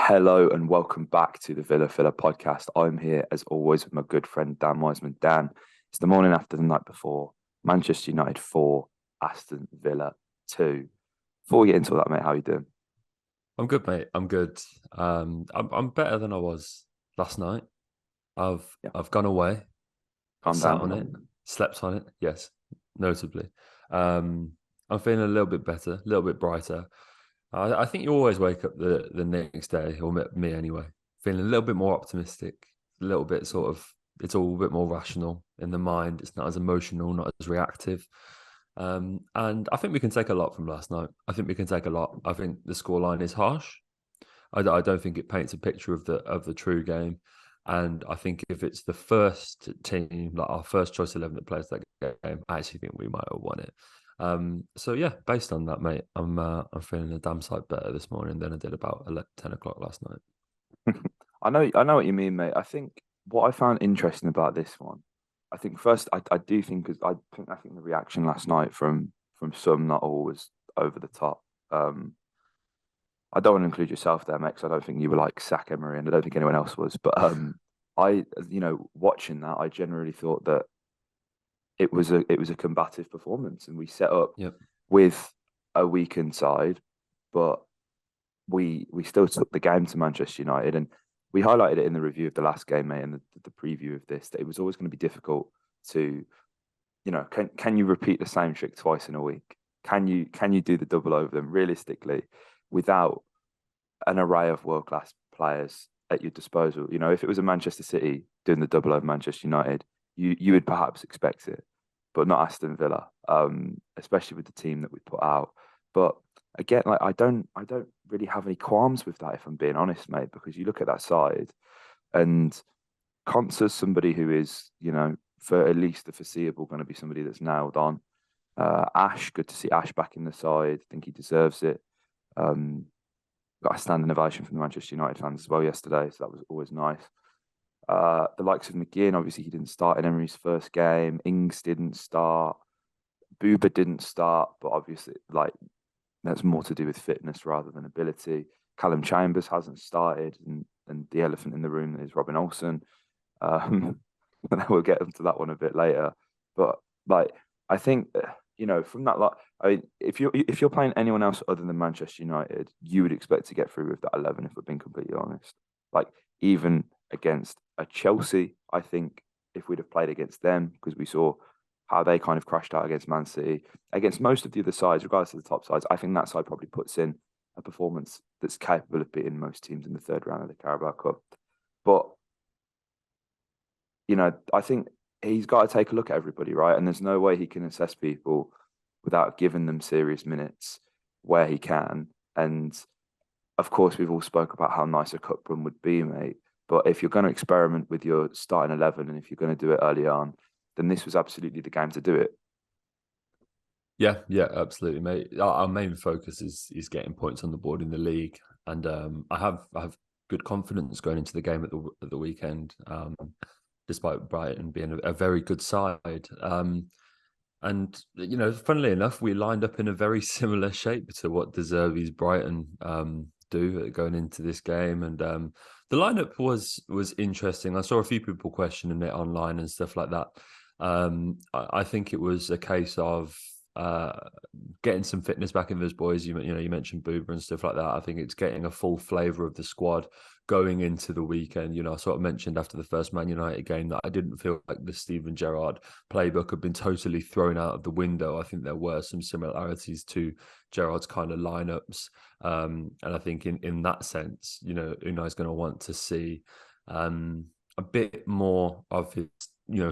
Hello and welcome back to the Villa Filler podcast. I'm here as always with my good friend Dan Wiseman. Dan, it's the morning after the night before. Manchester United 4, Aston Villa 2. Before we get into all that, mate, how are you doing? I'm good, mate. I'm good. I'm better than I was last night. I've Yeah, I've gone away, calm sat down a on lot. it, slept on it. Yes, notably. Um, I'm feeling a little bit better, a little bit brighter. I think you always wake up the next day, or me anyway, feeling a little bit more optimistic, a little bit sort of. It's all a bit more rational in the mind. It's not as emotional, not as reactive. And I think we can take a lot from last night. I think we can take a lot. I think the scoreline is harsh. I don't think it paints a picture of the true game. And I think if it's the first team, like our first choice 11 that plays that game, I actually think we might have won it. So yeah, based on that, mate, I'm feeling a damn sight better this morning than I did about 10 o'clock last night. I know what you mean, mate. I think what I found interesting about this one, I think first I do think because I think the reaction last night from some, not all, was over the top. I don't want to include yourself there, Max. I don't think you were like sack Emery, and I don't think anyone else was. But watching that, I generally thought that it was a combative performance, and we set up Yep. with a weakened side, but we still took the game to Manchester United, and we highlighted it in the review of the last game, mate, and the preview of this that it was always going to be difficult to, can you repeat the same trick twice in a week? Can you do the double over them realistically without an array of world class players at your disposal? If it was a Manchester City doing the double over Manchester United, you would perhaps expect it, but not Aston Villa, especially with the team that we put out. But again, like I don't really have any qualms with that if I'm being honest, mate, because you look at that side and Consa's somebody who is, for at least the foreseeable, going to be somebody that's nailed on. Ash, good to see Ash back in the side. I think he deserves it. Um, got a standing ovation from the Manchester United fans as well yesterday, so that was always nice. The likes of McGinn, obviously he didn't start in Emery's first game. Ings didn't start. Booba didn't start, but obviously, like, that's more to do with fitness rather than ability. Callum Chambers hasn't started, and the elephant in the room is Robin Olsen. Um, we'll get into that one a bit later. But like, I think from that, like, I mean, if you're playing anyone else other than Manchester United, you would expect to get through with that 11. If we're being completely honest, like even against a Chelsea, I think if we'd have played against them, because we saw how they kind of crashed out against Man City, against most of the other sides, regardless of the top sides, I think that side probably puts in a performance that's capable of beating most teams in the third round of the Carabao Cup. But I think he's got to take a look at everybody, right? And there's no way he can assess people without giving them serious minutes where he can. And of course, we've all spoke about how nice a cup run would be, mate. But if you're going to experiment with your starting 11 and if you're going to do it early on, then this was absolutely the game to do it. Yeah, yeah, absolutely, mate. Our main focus is getting points on the board in the league, and I have good confidence going into the game at the weekend. Despite Brighton being a very good side. And funnily enough, we lined up in a very similar shape to what De Zerbi's Brighton do going into this game, and the lineup was interesting. I saw a few people questioning it online and stuff like that. I think it was a case of uh, getting some fitness back in those boys. You mentioned Boober and stuff like that. I think it's getting a full flavour of the squad going into the weekend. I sort of mentioned after the first Man United game that I didn't feel like the Steven Gerrard playbook had been totally thrown out of the window. I think there were some similarities to Gerrard's kind of lineups. And I think in that sense, Unai's going to want to see a bit more of his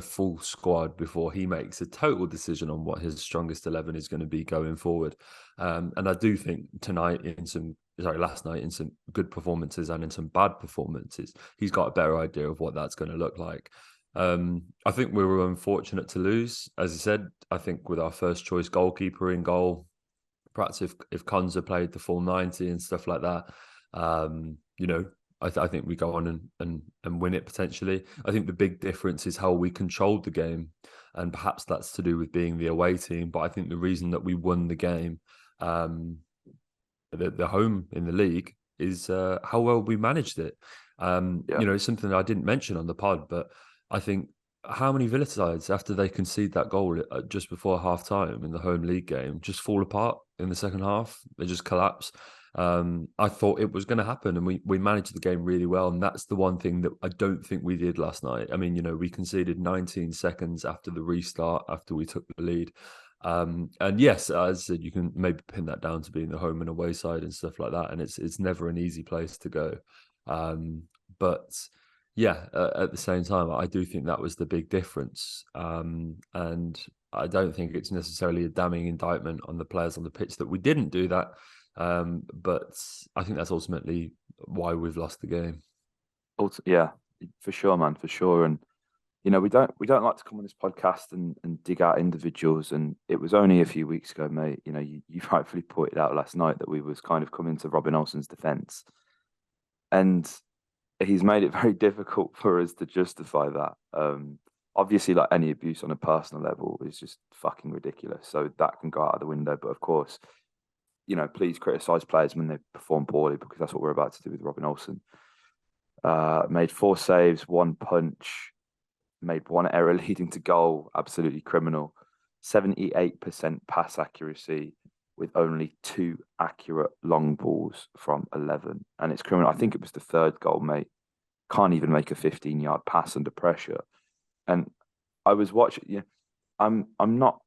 full squad before he makes a total decision on what his strongest 11 is going to be going forward. And I do think last night in some good performances and in some bad performances, he's got a better idea of what that's going to look like. I think we were unfortunate to lose. As I said, I think with our first choice goalkeeper in goal, perhaps if Konza played the full 90 and stuff like that, um, you know, I think we go on and win it potentially. I think the big difference is how we controlled the game, and perhaps that's to do with being the away team. But I think the reason that we won the game, the home in the league, is how well we managed it. Yeah. It's something I didn't mention on the pod, but I think how many Villa sides, after they concede that goal just before half time in the home league game, just fall apart in the second half? They just collapse. I thought it was going to happen, and we managed the game really well. And that's the one thing that I don't think we did last night. I mean, we conceded 19 seconds after the restart, after we took the lead. And yes, as I said, you can maybe pin that down to being the home and away side and stuff like that. And it's never an easy place to go. But yeah, at the same time, I do think that was the big difference. And I don't think it's necessarily a damning indictment on the players on the pitch that we didn't do that. But I think that's ultimately why we've lost the game. Yeah, for sure, man, for sure. And we don't like to come on this podcast and dig out individuals. And it was only a few weeks ago, mate. You rightfully pointed out last night that we was kind of coming to Robin Olsen's defence, and he's made it very difficult for us to justify that. Obviously, like any abuse on a personal level is just fucking ridiculous. So that can go out of the window. But of course, please criticise players when they perform poorly, because that's what we're about to do with Robin Olsen. Made 4 saves, 1 punch, made 1 error leading to goal, absolutely criminal. 78% pass accuracy with only 2 accurate long balls from 11. And it's criminal. I think it was the 3rd goal, mate. Can't even make a 15-yard pass under pressure. And I was watching, I'm not,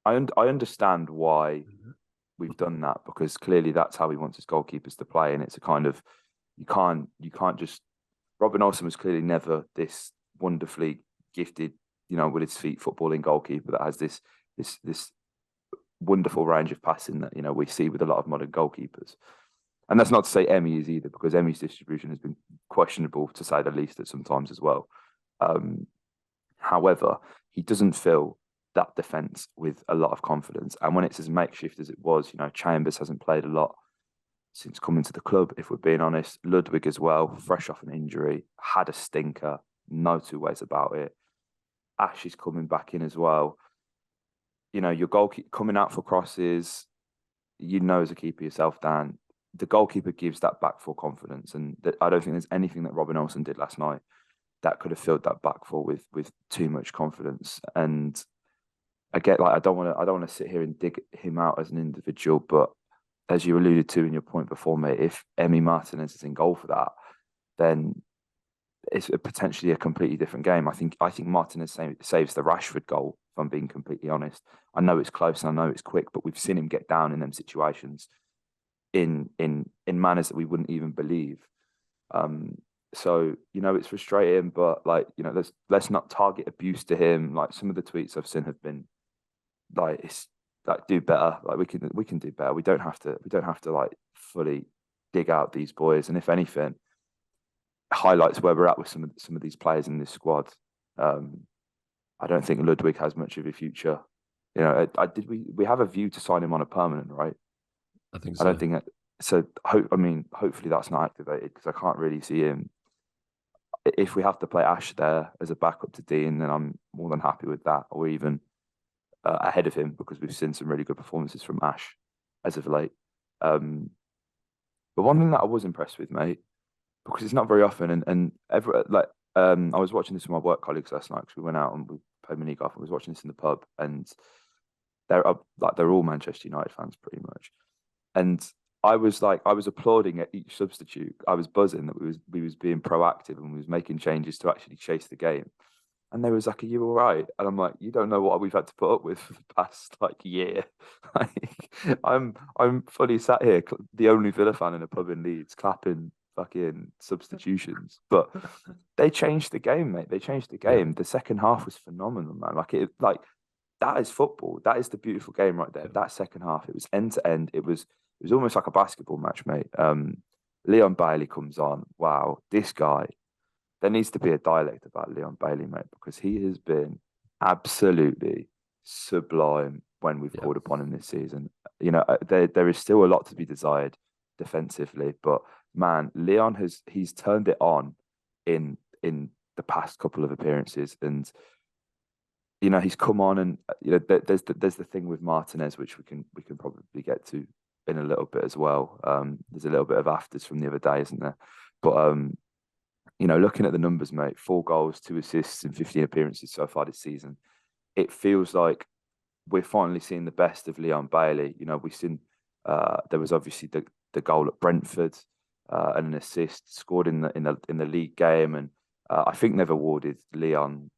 I understand why we've done that, because clearly that's how he wants his goalkeepers to play. And it's a kind of, you can't just, Robin Olsen was clearly never this wonderfully gifted, with his feet footballing goalkeeper that has this wonderful range of passing that, we see with a lot of modern goalkeepers. And that's not to say Emmy is either, because Emmy's distribution has been questionable, to say the least, at sometimes as well. However, he doesn't fill that defence with a lot of confidence. And when it's as makeshift as it was, Chambers hasn't played a lot since coming to the club, if we're being honest. Ludwig as well, fresh off an injury, had a stinker, no 2 ways about it. Ash is coming back in as well. Your goalkeeper coming out for crosses, as a keeper yourself, Dan, the goalkeeper gives that back four confidence. And I don't think there's anything that Robin Olsen did last night that could have filled that back four with too much confidence. And I get, like, I don't want to sit here and dig him out as an individual, but as you alluded to in your point before, mate, if Emi Martinez is in goal for that, then it's potentially a completely different game. I think Martinez saves the Rashford goal, if I'm being completely honest. I know it's close and I know it's quick, but we've seen him get down in them situations in manners that we wouldn't even believe. So it's frustrating, but let's not target abuse to him. Like, some of the tweets I've seen have been like, it's like, do better. Like, we can do better. We don't have to like fully dig out these boys. And if anything, highlights where we're at with some of these players in this squad. I don't think Ludwig has much of a future. We have a view to sign him on a permanent, right? I think so. I don't think that. So hopefully that's not activated, because I can't really see him. If we have to play Ash there as a backup to Dean, then I'm more than happy with that, or even ahead of him, because we've seen some really good performances from Ash as of late. But one thing that I was impressed with, mate, because it's not very often, I was watching this with my work colleagues last night, because we went out and we played mini golf. I was watching this in the pub, and they're all Manchester United fans pretty much, and I was applauding at each substitute. I was buzzing that we was being proactive and we was making changes to actually chase the game. And they was like, "Are you all right?" And I'm like, "You don't know what we've had to put up with for the past year." I'm fully sat here, the only Villa fan in a pub in Leeds, clapping fucking substitutions. But they changed the game, mate. They changed the game. Yeah. The second half was phenomenal, man. That is football. That is the beautiful game right there. That second half, it was end to end. It was almost like a basketball match, mate. Leon Bailey comes on. Wow, this guy. There needs to be a dialect about Leon Bailey, mate, because he has been absolutely sublime when we've called upon him this season. There is still a lot to be desired defensively, but man, Leon he's turned it on in the past couple of appearances, and he's come on, and there's the thing with Martinez, which we can probably get to in a little bit as well. There's a little bit of afters from the other day, isn't there? But looking at the numbers, mate, 4 goals, 2 assists, and 15 appearances so far this season, it feels like we're finally seeing the best of Leon Bailey. We've seen there was obviously the goal at Brentford and an assist scored in the league game, and I think they've awarded Leon.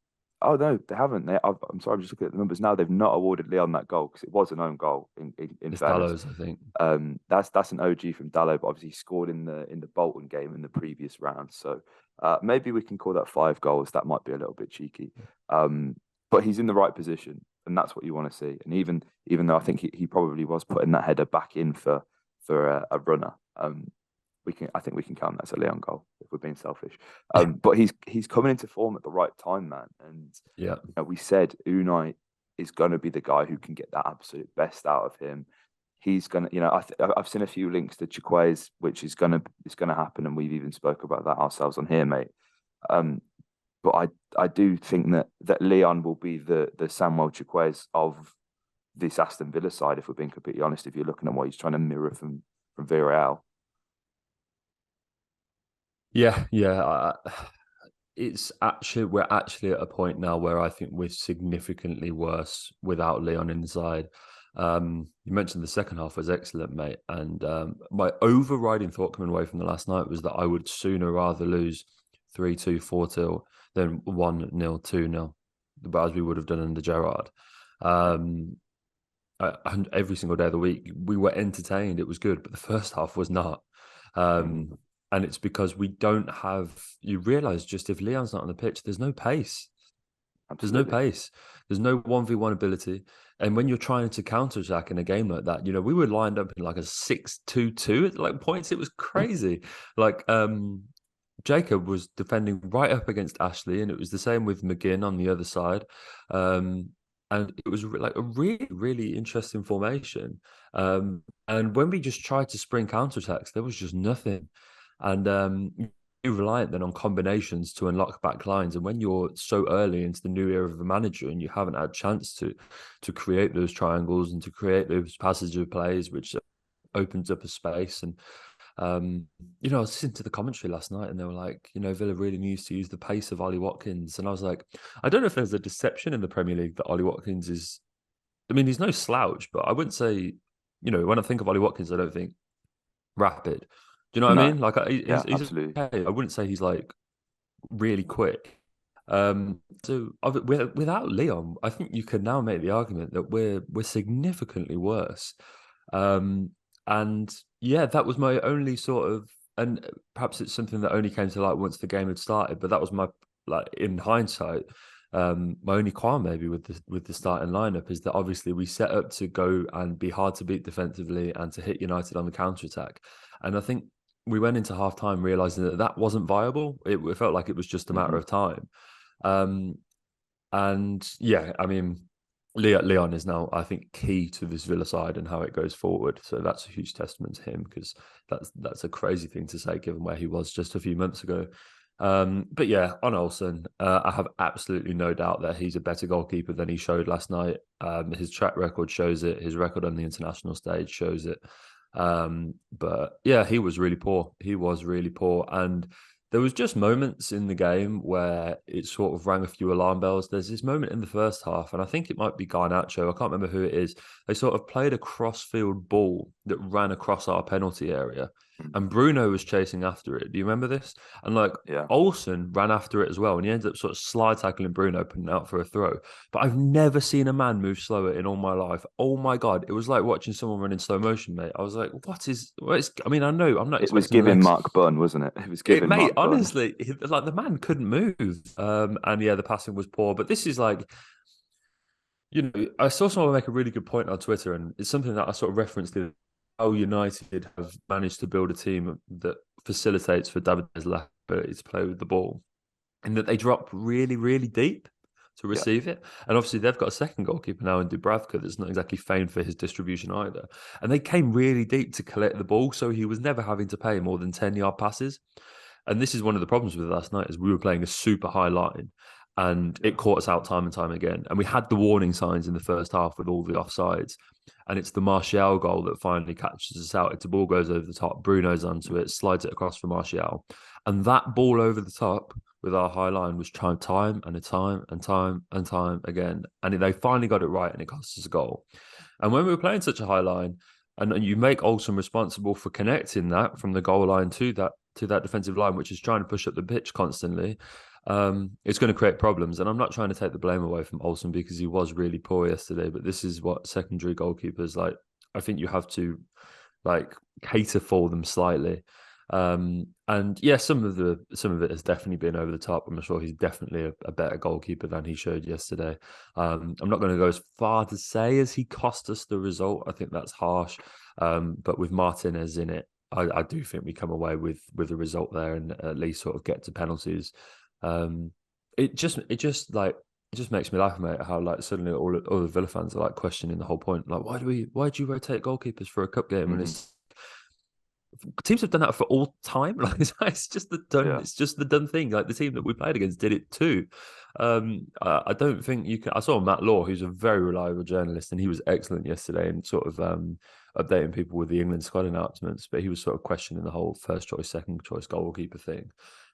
Oh no, they haven't. I'm sorry, I'm just looking at the numbers now. They've not awarded Leon that goal because it was an own goal. In It's fairness, Dallows, I think. that's an OG from Dallo, but obviously he scored in the Bolton game in the previous round. So maybe we can call that 5 goals. That might be a little bit cheeky, but he's in the right position, and that's what you want to see. And even though I think he probably was putting that header back in for a runner, I think we can count that as a Leon goal if we're being selfish. But he's coming into form at the right time, man. And Yeah. we said Unai is going to be the guy who can get that absolute best out of him. He's gonna, I've seen a few links to Chukwueze, which is gonna happen, and we've even spoke about that ourselves on here, mate. But I do think that Leon will be the Samuel Chukwueze of this Aston Villa side, if we're being completely honest. If you're looking at what he's trying to mirror from Villarreal. Yeah, yeah. We're actually at a point now where I think we're significantly worse without Leon inside. You mentioned the second half was excellent, mate. And my overriding thought coming away from the last night was that I would sooner rather lose 3-2, 4-2 than 1-0, 2-0, as we would have done under Gerrard. And every single day of the week, we were entertained. It was good, but the first half was not. And it's because we don't have, you realise just if Leon's not on the pitch, there's no pace. Absolutely. There's no pace. There's no 1v1 ability. And when you're trying to counter-attack in a game like that, we were lined up in like a 6-2-2 at like points. It was crazy. Like Jacob was defending right up against Ashley, and it was the same with McGinn on the other side. And it was like a really, really interesting formation. And when we just tried to spring counterattacks, there was just nothing. And you're reliant then on combinations to unlock back lines. And when you're so early into the new era of a manager and you haven't had a chance to create those triangles and to create those passage of plays, which opens up a space. And I was listening to the commentary last night and they were like, Villa really needs to use the pace of Ollie Watkins. And I was like, I don't know if there's a deception in the Premier League that Ollie Watkins is, he's no slouch, but I wouldn't say, when I think of Ollie Watkins, I don't think rapid. Do you know what I mean? Like Yeah, he's absolutely. okay. I wouldn't say he's like really quick. So without Leon, I think you can now make the argument that we're significantly worse. And yeah, that was my only sort of, and perhaps it's something that only came to light once the game had started. But that was my, like, in hindsight, my only qualm maybe with the starting lineup is that obviously we set up to go and be hard to beat defensively and to hit United on the counter attack, and I think we went into half time realizing that wasn't viable. It felt like it was just a matter of time. And yeah, Leon is now, I think, key to this Villa side and how it goes forward. So that's a huge testament to him, because that's a crazy thing to say given where he was just a few months ago. But yeah, on Olsen, I have absolutely no doubt that he's a better goalkeeper than he showed last night. His track record shows it. His record on the international stage shows it. But yeah, he was really poor. And there was just moments in the game where it sort of rang a few alarm bells. There's this moment in the first half, and I think it might be Garnacho. I can't remember who it is. They sort of played a cross-field ball that ran across our penalty area, and Bruno was chasing after it. Do you remember this? And like, Yeah. Olsen ran after it as well, and he ended up sort of slide tackling Bruno, putting it out for a throw. But I've never seen a man move slower in all my life. Oh my God. It was like watching someone run in slow motion, mate. I was like, I know I'm not It was expecting giving less. Mark Bunn, wasn't it? It was giving Mate, Mark Bunn. honestly, like the man couldn't move. And yeah, the passing was poor. But this is like, I saw someone make a really good point on Twitter, and it's something that I sort of referenced in how United have managed to build a team that facilitates for David's ability to play with the ball, and that they drop really, really deep to receive it. And obviously they've got a second goalkeeper now in Dubravka that's not exactly famed for his distribution either. And they came really deep to collect the ball, so he was never having to pay more than 10-yard passes. And this is one of the problems with last night, is we were playing a super high line. and it caught us out time and time again. And we had the warning signs in the first half with all the offsides. And it's the Martial goal that finally catches us out. It's the ball goes over the top. Bruno's onto it, slides it across for Martial. And that ball over the top with our high line was tried time and time again. And they finally got it right, and it cost us a goal. And when we were playing such a high line, and you make Olsen responsible for connecting that from the goal line to that defensive line, which is trying to push up the pitch constantly, it's going to create problems. And I'm not trying to take the blame away from Olsen, because he was really poor yesterday, but this is what secondary goalkeepers like. I think you have to like cater for them slightly. And yeah, some of it has definitely been over the top. I'm sure he's definitely a better goalkeeper than he showed yesterday. I'm not going to go as far to say as he cost us the result. I think that's harsh. But with Martinez in it, I do think we come away with a result there, and at least sort of get to penalties. It just makes me laugh, mate, how like suddenly all the Villa fans are like questioning the whole point. Like, why do you rotate goalkeepers for a cup game? Mm-hmm. And it's teams have done that for all time. Like, it's just the done thing. Like the team that we played against did it too. I don't think you can. I saw Matt Law, who's a very reliable journalist, and he was excellent yesterday and sort of updating people with the England squad announcements. But he was sort of questioning the whole first choice, second choice goalkeeper thing.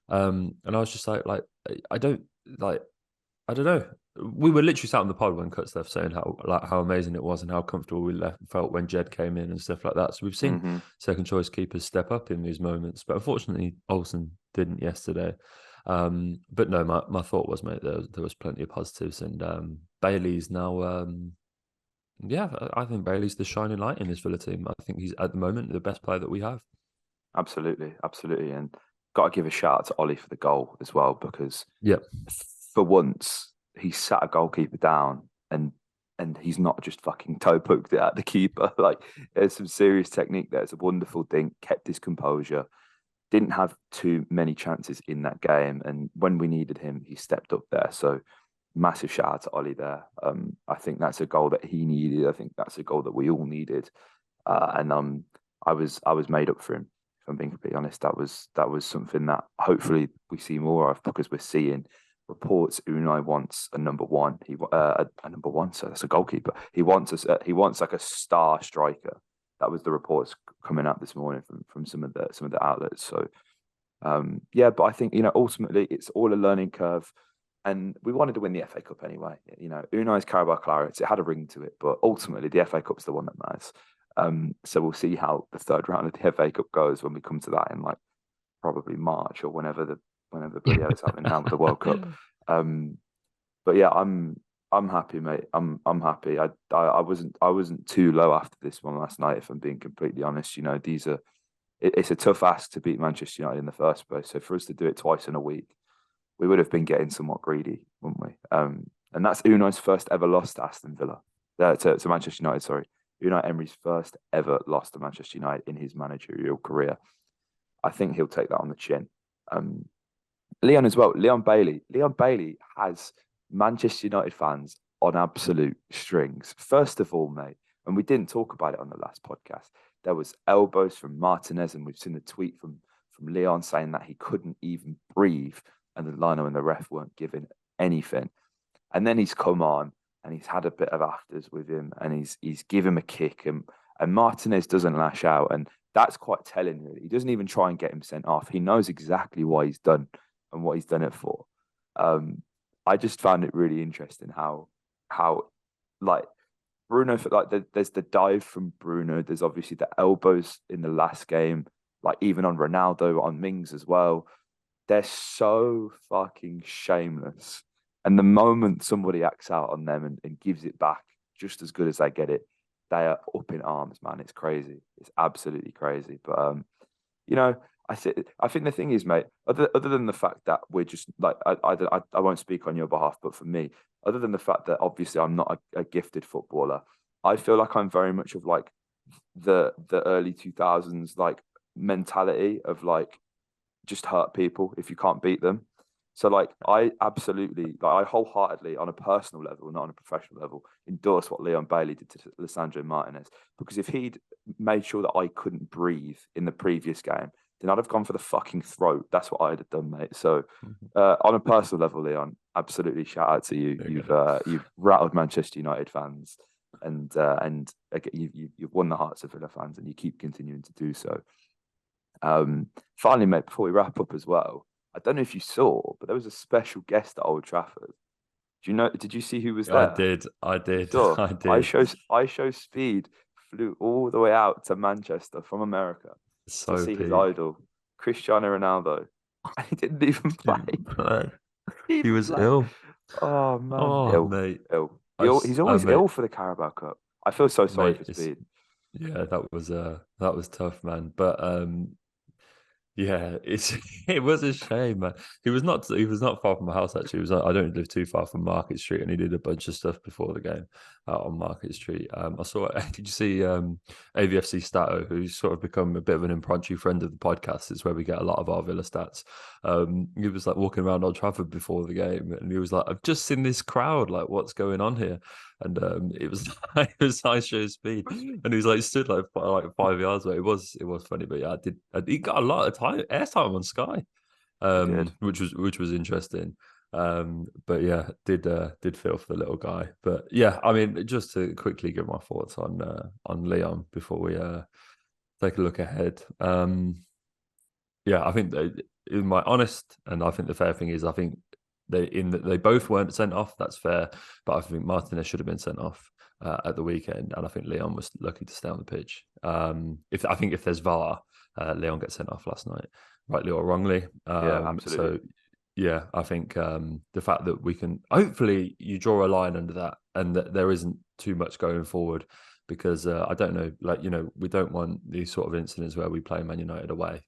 And I was just like I don't know. We were literally sat on the pod when Cuts left, saying how amazing it was and how comfortable we felt when Jed came in and stuff like that. So we've seen second choice keepers step up in these moments, but unfortunately Olsen didn't yesterday. But no, my thought was, mate, there was plenty of positives, and Bailey's now. I think Bailey's the shining light in this Villa team. I think he's at the moment the best player that we have. Absolutely, and got to give a shout out to Ollie for the goal as well, because for once he sat a goalkeeper down and he's not just fucking toe poked it at the keeper. Like, there's some serious technique there. It's a wonderful thing. Kept his composure. Didn't have too many chances in that game, and when we needed him, he stepped up there. So massive shout out to Ollie there. I think that's a goal that he needed. I think that's a goal that we all needed. And I was made up for him. If I'm being completely honest, that was something that hopefully we see more of, because we're seeing reports Unai wants a number one. A number one, so that's a goalkeeper. He wants like a star striker. That was the reports coming out this morning from some of the outlets. So but I think, ultimately it's all a learning curve, and we wanted to win the FA Cup anyway. Unai's Carabao Clarets, it had a ring to it, but ultimately the FA Cup's the one that matters. So we'll see how the third round of the FA Cup goes when we come to that in like probably March or whenever the bloody hell it's happening now with the World Cup. But yeah, I'm happy, mate. I'm happy. I wasn't too low after this one last night, if I'm being completely honest. It's a tough ask to beat Manchester United in the first place. So for us to do it twice in a week, we would have been getting somewhat greedy, wouldn't we? And that's Unai's first ever loss to Aston Villa, to Manchester United. Sorry, Unai Emery's first ever loss to Manchester United in his managerial career. I think he'll take that on the chin. Leon as well. Leon Bailey has Manchester United fans on absolute strings. First of all, mate, and we didn't talk about it on the last podcast, there was elbows from Martinez, and we've seen the tweet from Leon saying that he couldn't even breathe, and the lino and the ref weren't giving anything. And then he's come on and he's had a bit of afters with him, and he's given him a kick, and Martinez doesn't lash out, and that's quite telling, really. He doesn't even try and get him sent off. He knows exactly why he's done and what he's done it for. I just found it really interesting how like Bruno, there's the dive from Bruno. There's obviously the elbows in the last game, like even on Ronaldo, on Mings as well. They're so fucking shameless. And the moment somebody acts out on them and gives it back just as good as they get it, they are up in arms, man. It's crazy. It's absolutely crazy. But I think the thing is, mate, other than the fact that we're just like, I won't speak on your behalf, but for me, other than the fact that obviously I'm not a gifted footballer, I feel like I'm very much of like the early 2000s like mentality of like just hurt people if you can't beat them. So like I wholeheartedly, on a personal level, not on a professional level, endorse what Leon Bailey did to Lisandro Martinez, because if he'd made sure that I couldn't breathe in the previous game, then I'd have gone for the fucking throat. That's what I'd have done, mate. So on a personal level, Leon, absolutely. Shout out to you. There you You've rattled Manchester United fans, and again, you've won the hearts of Villa fans, and you keep continuing to do so. Finally, mate, before we wrap up as well, I don't know if you saw, but there was a special guest at Old Trafford. Do you know? Did you see who was go. I there? did. I You did. saw. I did. I show Speed flew all the way out to Manchester from America to So see his Pete idol, Cristiano Ronaldo, and he didn't even play. didn't play. He He didn't was play. ill. Oh man, Oh, ill, mate. ill. He's always Mate, ill for the Carabao Cup. I feel so sorry mate, for Speed. yeah, that was tough, man. But yeah, it's it was a shame, man. He was not far from my house actually. He was I don't live too far from Market Street, and he did a bunch of stuff before the game out on Market Street. I saw. Did you see AVFC Stato, who's sort of become a bit of an impromptu friend of the podcast? It's where we get a lot of our Villa stats. He was like walking around Old Trafford before the game, and he was like, "I've just seen this crowd. Like, what's going on here?" And it was it was high show speed, and he was like stood like 5 yards away. It was funny, but yeah, he got a lot of time airtime on Sky, He did. which was interesting. But yeah, did feel for the little guy. But yeah, I mean, just to quickly give my thoughts on Leon before we take a look ahead. Yeah, I think in my honest, and I think the fair thing is, I think they both weren't sent off. That's fair, but I think Martinez should have been sent off at the weekend, and I think Leon was lucky to stay on the pitch. If I think if there's VAR, Leon gets sent off last night, rightly or wrongly. Yeah, absolutely. So yeah, I think the fact that we can hopefully you draw a line under that, and that there isn't too much going forward. Because I don't know, like we don't want these sort of incidents where we play Man United away,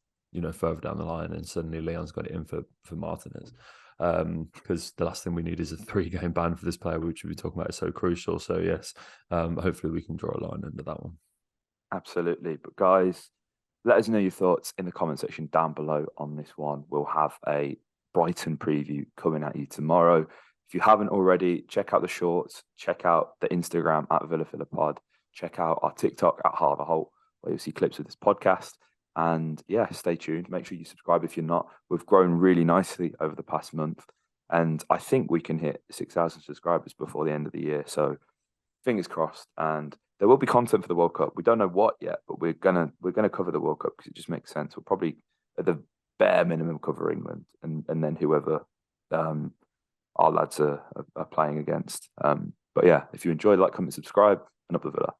further down the line, and suddenly Leon's got it in for Martinez. Because the last thing we need is a 3-game ban for this player, which we'll be talking about is so crucial. So yes, hopefully we can draw a line under that one. Absolutely. But guys, let us know your thoughts in the comment section down below on this one. We'll have a Brighton preview coming at you tomorrow. If you haven't already, check out the shorts, check out the Instagram at VillaPod, check out our TikTok at Heart of the Holte, where you'll see clips of this podcast. And yeah, stay tuned. Make sure you subscribe if you're not. We've grown really nicely over the past month. And I think we can hit 6,000 subscribers before the end of the year. So fingers crossed. And there will be content for the World Cup. We don't know what yet, but we're gonna cover the World Cup because it just makes sense. We'll probably at the bare minimum cover England and then whoever our lads are playing against. But yeah, if you enjoyed, like, comment, subscribe, and up the Villa.